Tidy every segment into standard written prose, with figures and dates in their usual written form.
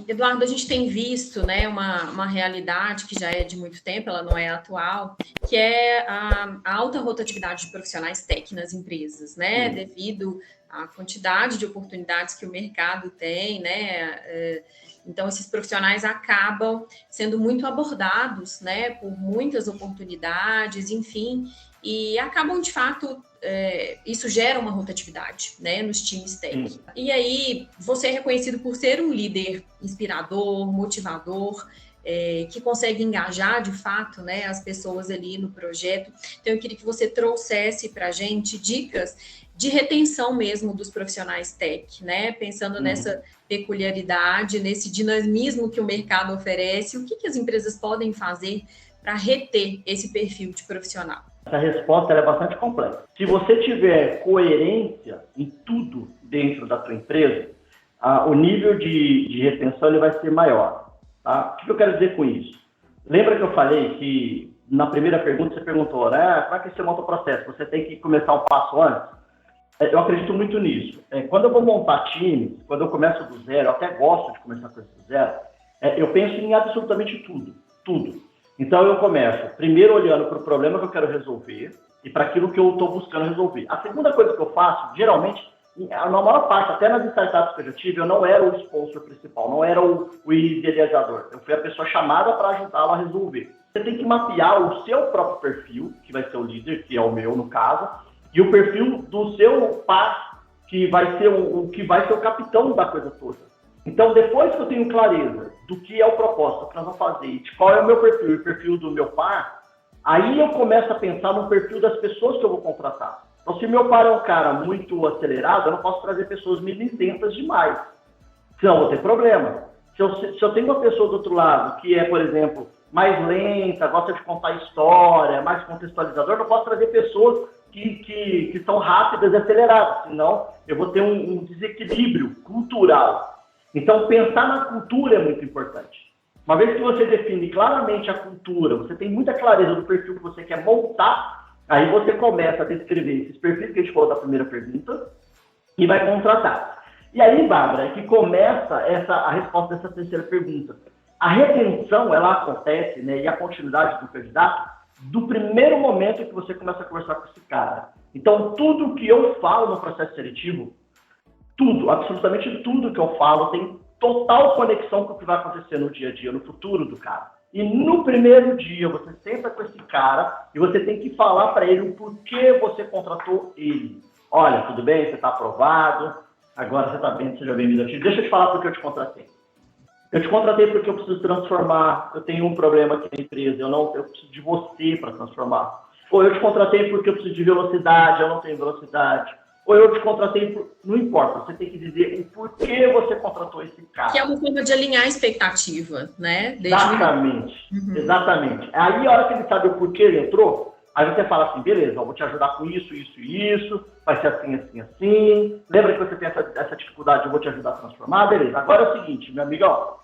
Eduardo, a gente tem visto, né, uma realidade que já é de muito tempo, ela não é atual, que é a alta rotatividade de profissionais tech nas empresas, né, devido à quantidade de oportunidades que o mercado tem, né, então esses profissionais acabam sendo muito abordados, né, por muitas oportunidades, enfim, e acabam, de fato, isso gera uma rotatividade, né, nos times tech. E aí, você é reconhecido por ser um líder inspirador, motivador, que consegue engajar, de fato, né, as pessoas ali no projeto. Então, eu queria que você trouxesse para a gente dicas de retenção mesmo dos profissionais tech, né, pensando nessa peculiaridade, nesse dinamismo que o mercado oferece, o que as empresas podem fazer para reter esse perfil de profissional? Essa resposta é bastante complexa. Se você tiver coerência em tudo dentro da tua empresa, o nível de retenção ele vai ser maior. Tá? O que eu quero dizer com isso? Lembra que eu falei que na primeira pergunta você perguntou, né, como é que você monta o processo? Você tem que começar um passo antes? Eu acredito muito nisso. Quando eu vou montar times, quando eu começo do zero, eu até gosto de começar coisas do zero, eu penso em absolutamente tudo. Então, eu começo primeiro olhando para o problema que eu quero resolver e para aquilo que eu estou buscando resolver. A segunda coisa que eu faço, geralmente, na maior parte, até nas startups que eu já tive, eu não era o sponsor principal, não era o idealizador. Eu fui a pessoa chamada para ajudá-lo a resolver. Você tem que mapear o seu próprio perfil, que vai ser o líder, que é o meu, no caso, e o perfil do seu par, que vai ser o capitão da coisa toda. Então, depois que eu tenho clareza do que é o propósito que nós vamos fazer, de qual é o meu perfil e o perfil do meu par, aí eu começo a pensar no perfil das pessoas que eu vou contratar. Então, se meu par é um cara muito acelerado, eu não posso trazer pessoas militantes demais, senão eu vou ter problema. Se eu tenho uma pessoa do outro lado que é, por exemplo, mais lenta, gosta de contar história, mais contextualizador, eu não posso trazer pessoas que são rápidas e aceleradas, senão eu vou ter um desequilíbrio cultural. Então, pensar na cultura é muito importante. Uma vez que você define claramente a cultura, você tem muita clareza do perfil que você quer montar, aí você começa a descrever esses perfis que a gente falou da primeira pergunta e vai contratar. E aí, Bárbara, é que começa a resposta dessa terceira pergunta. A retenção, ela acontece, né, e a continuidade do candidato, do primeiro momento que você começa a conversar com esse cara. Então, tudo que eu falo no processo seletivo, tudo, absolutamente tudo que eu falo tem total conexão com o que vai acontecer no dia a dia, no futuro do cara. E no primeiro dia, você senta com esse cara e você tem que falar para ele o porquê você contratou ele. Olha, tudo bem, você está aprovado, agora você está bem, seja bem-vindo aqui. Deixa eu te falar por que eu te contratei. Eu te contratei porque eu preciso transformar, eu tenho um problema aqui na empresa, eu preciso de você para transformar. Ou eu te contratei porque eu preciso de velocidade, eu não tenho velocidade. Ou eu te contratei por... Não importa, você tem que dizer o porquê você contratou esse cara. Que é uma forma de alinhar a expectativa, né? Exatamente. Aí, a hora que ele sabe o porquê ele entrou, aí você fala assim, beleza, eu vou te ajudar com isso, vai ser assim. Lembra que você tem essa dificuldade, eu vou te ajudar a transformar? Beleza. Agora é o seguinte, meu amigão,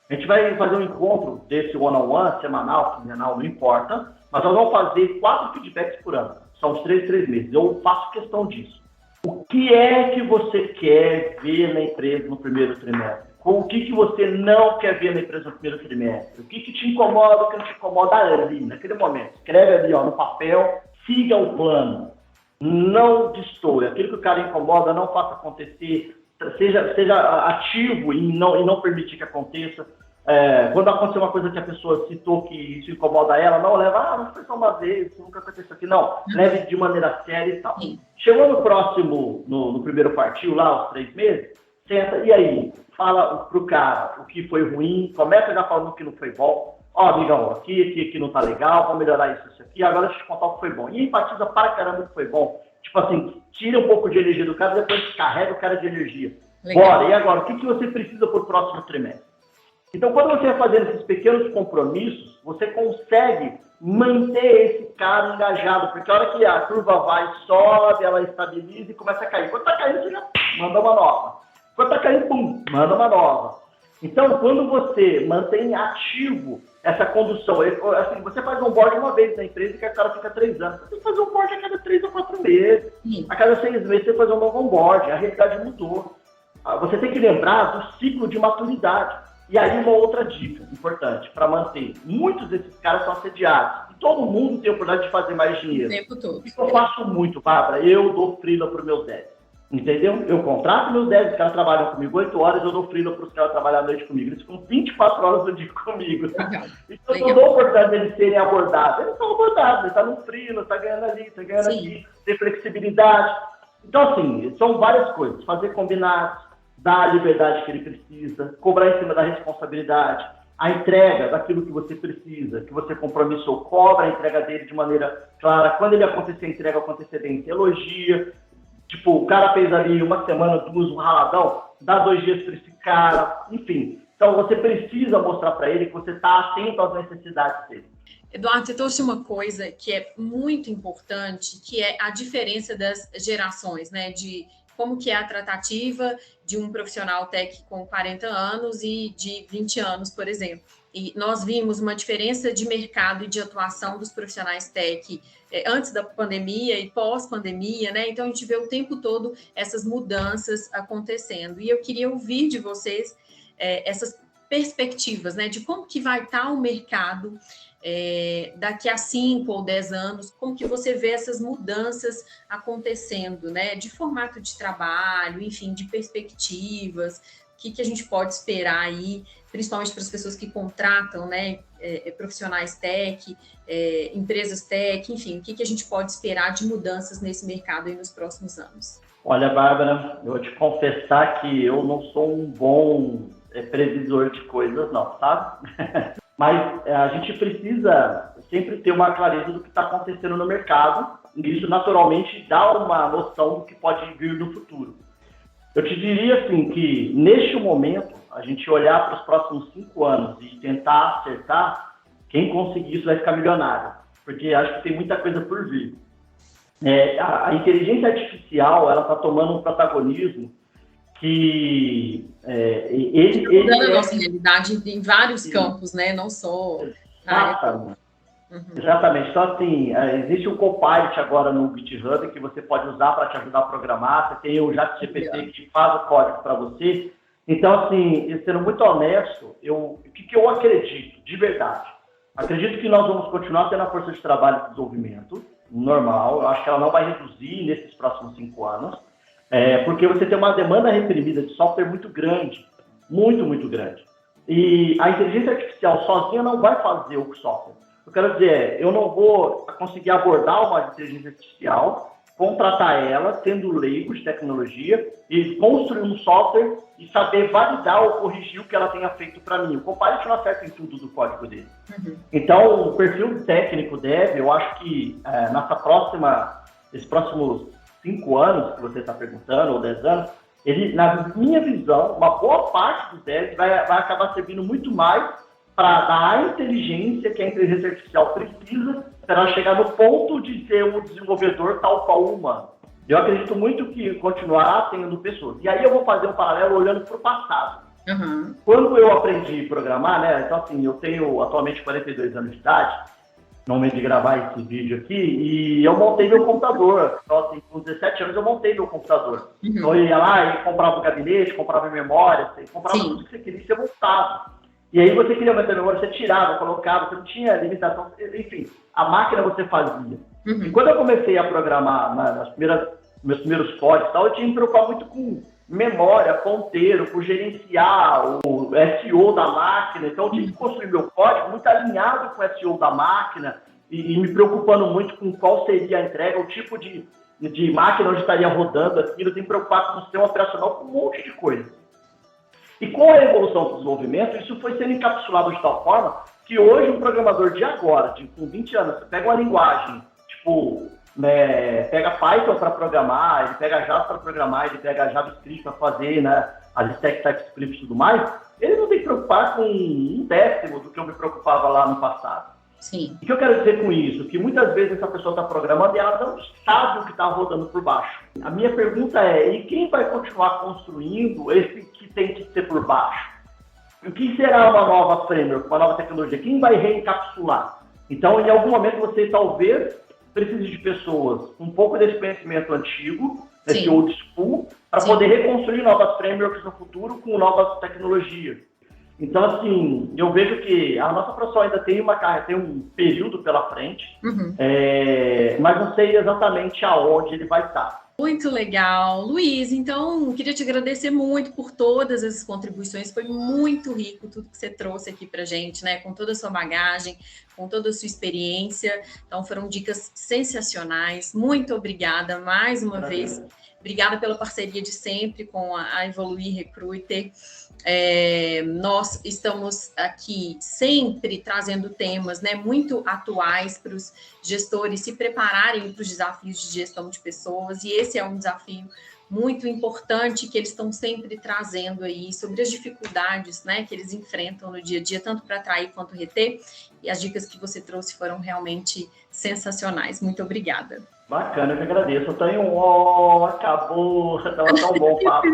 a gente vai fazer um encontro desse one-on-one, semanal, quinzenal, não importa, mas nós vamos fazer 4 feedbacks por ano. São os 3 meses. Eu faço questão disso. O que é que você quer ver na empresa no primeiro trimestre? O que você não quer ver na empresa no primeiro trimestre? O que te incomoda, o que não te incomoda ali, naquele momento? Escreve ali no papel, siga o plano. Não destoe. Aquilo que o cara incomoda, não faça acontecer. Seja ativo em não permitir que aconteça. Quando acontecer uma coisa que a pessoa citou que isso incomoda ela, não leva, não foi só uma vez, isso nunca aconteceu aqui. Não, leve de maneira séria e tal. Chegou no próximo, no primeiro partiu lá, os 3 meses, senta, e aí? Fala pro cara o que foi ruim, começa já falando o que não foi bom. Ó, amigão, aqui não tá legal, vamos melhorar isso aqui, agora deixa eu te contar o que foi bom. E enfatiza para caramba o que foi bom. Tipo assim, tira um pouco de energia do cara, depois carrega o cara de energia. Legal. Bora, e agora? O que você precisa pro próximo trimestre? Então, quando você vai fazendo esses pequenos compromissos, você consegue manter esse cara engajado, porque a hora que a curva vai, sobe, ela estabiliza e começa a cair. Quando está caindo, você já manda uma nova. Quando está caindo, pum, manda uma nova. Então, quando você mantém ativo essa condução, assim, você faz um board uma vez na empresa e que a cara fica 3 anos. Você tem que fazer um board a cada 3 ou 4 meses. A cada 6 meses você faz um novo board. A realidade mudou. Você tem que lembrar do ciclo de maturidade. E aí uma outra dica importante para manter. Muitos desses caras são assediados. E todo mundo tem a oportunidade de fazer mais dinheiro. O tempo todo. O que eu faço muito, Bárbara? Eu dou freela para os meus devs. Entendeu? Eu contrato meus devs, os caras trabalham comigo 8 horas, eu dou freela para os caras trabalhar à noite comigo. Eles ficam 24 horas do dia comigo. Legal. Então eu dou a oportunidade deles serem abordados. Eles são abordados, ele está no freela, está ganhando ali, está ganhando aqui, tem flexibilidade. Então, assim, são várias coisas. Fazer combinados, dar a liberdade que ele precisa, cobrar em cima da responsabilidade, a entrega daquilo que você precisa, que você compromissou, cobra a entrega dele de maneira clara. Quando ele acontecer a entrega com antecedência, elogia. Tipo, o cara fez ali uma semana, 2, um raladão, dá 2 dias para esse cara, enfim. Então, você precisa mostrar para ele que você está atento às necessidades dele. Eduardo, você trouxe uma coisa que é muito importante, que é a diferença das gerações, né? De como que é a tratativa de um profissional tech com 40 anos e de 20 anos, por exemplo. E nós vimos uma diferença de mercado e de atuação dos profissionais tech antes da pandemia e pós-pandemia, né? Então, a gente vê o tempo todo essas mudanças acontecendo. E eu queria ouvir de vocês essas perspectivas, né? De como que vai estar o mercado daqui a 5 ou 10 anos, como que você vê essas mudanças acontecendo, né? De formato de trabalho, enfim, de perspectivas, o que a gente pode esperar aí, principalmente para as pessoas que contratam, né? Profissionais tech, empresas tech, enfim, o que a gente pode esperar de mudanças nesse mercado aí nos próximos anos? Olha, Bárbara, eu vou te confessar que eu não sou um bom previsor de coisas, não, sabe? Mas a gente precisa sempre ter uma clareza do que está acontecendo no mercado, e isso naturalmente dá uma noção do que pode vir no futuro. Eu te diria assim que, neste momento, a gente olhar para os próximos 5 anos e tentar acertar, quem conseguir isso vai ficar milionário, porque acho que tem muita coisa por vir. A inteligência artificial, ela está tomando um protagonismo que mudando a nossa realidade em vários campos, né? Não só... Exatamente. Então, assim, existe o Copilot agora no GitHub que você pode usar para te ajudar a programar. Você tem o ChatGPT que faz o código para você. Então, assim, sendo muito honesto, o que eu acredito, de verdade? Acredito que nós vamos continuar tendo a força de trabalho e desenvolvimento normal. Eu acho que ela não vai reduzir nesses próximos 5 anos. Porque você tem uma demanda reprimida de software muito grande, muito, muito grande. E a inteligência artificial sozinha não vai fazer o software. Eu quero dizer, eu não vou conseguir abordar uma inteligência artificial, contratar ela, tendo leigos de tecnologia, e construir um software e saber validar ou corrigir o que ela tenha feito para mim. O Copilot não acerta em tudo do código dele. Então, o perfil técnico dev, eu acho que nesses próximos 5 anos, que você está perguntando, ou 10 anos, ele, na minha visão, uma boa parte dos devs vai acabar servindo muito mais para dar a inteligência que a inteligência artificial precisa para ela chegar no ponto de ser um desenvolvedor tal qual o humano. Eu acredito muito que continuará tendo pessoas. E aí eu vou fazer um paralelo olhando para o passado. Quando eu aprendi a programar, né? Então, assim, eu tenho atualmente 42 anos de idade, no momento de gravar esse vídeo aqui, e eu montei meu computador. Então, assim, com 17 anos eu montei meu computador. Então eu ia lá e comprava o gabinete, comprava memória, comprava tudo que você queria e você montava. E aí você queria aumentar a memória, você tirava, colocava, você não tinha limitação, enfim, a máquina você fazia. E quando eu comecei a programar meus primeiros códigos, eu tinha que me preocupar muito com memória, ponteiro, por gerenciar o SEO da máquina. Então eu tinha que construir meu código muito alinhado com o SEO da máquina e me preocupando muito com qual seria a entrega, o tipo de máquina onde estaria rodando aquilo. Eu tenho que me preocupar com o sistema operacional, com um monte de coisa. E com a evolução do desenvolvimento, isso foi sendo encapsulado de tal forma que hoje um programador de agora, com 20 anos, você pega uma linguagem, tipo, pega Python para programar, ele pega Java para programar, ele pega JavaScript para fazer, né, as stack TypeScript e tudo mais, ele não tem que preocupar com 1/10 do que eu me preocupava lá no passado. Sim. O que eu quero dizer com isso? Que muitas vezes essa pessoa está programando e ela não sabe o que está rodando por baixo. A minha pergunta e quem vai continuar construindo esse que tem que ser por baixo? O que será uma nova framework, uma nova tecnologia? Quem vai reencapsular? Então, em algum momento, você talvez precise de pessoas com um pouco desse conhecimento antigo, desse old school, para poder reconstruir novas frameworks no futuro com novas tecnologias. Então, assim, eu vejo que a nossa profissão ainda tem tem um período pela frente, mas não sei exatamente aonde ele vai estar. Muito legal. Luiz, então, queria te agradecer muito por todas as contribuições. Foi muito rico tudo que você trouxe aqui para a gente, né? Com toda a sua bagagem, com toda a sua experiência. Então, foram dicas sensacionais. Muito obrigada mais uma vez. Obrigada pela parceria de sempre com a Evoluir Recruiter. Nós estamos aqui sempre trazendo temas, né, muito atuais para os gestores se prepararem para os desafios de gestão de pessoas, e esse é um desafio muito importante que eles estão sempre trazendo aí sobre as dificuldades, né, que eles enfrentam no dia a dia, tanto para atrair quanto reter, e as dicas que você trouxe foram realmente sensacionais. Muito obrigada. Bacana, eu que agradeço. Eu tenho acabou, estava tão bom o papo.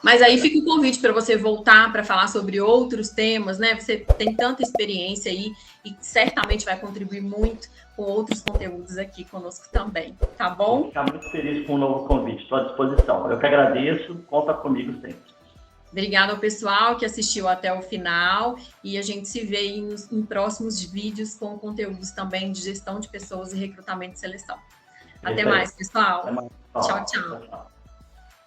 Mas aí fica o convite para você voltar para falar sobre outros temas, né? Você tem tanta experiência aí e certamente vai contribuir muito com outros conteúdos aqui conosco também, tá bom? Vou ficar muito feliz com o novo convite, estou à disposição. Eu que agradeço, conta comigo sempre. Obrigada ao pessoal que assistiu até o final e a gente se vê em próximos vídeos com conteúdos também de gestão de pessoas e recrutamento e seleção. Até mais, pessoal. Até mais. Tchau, tchau.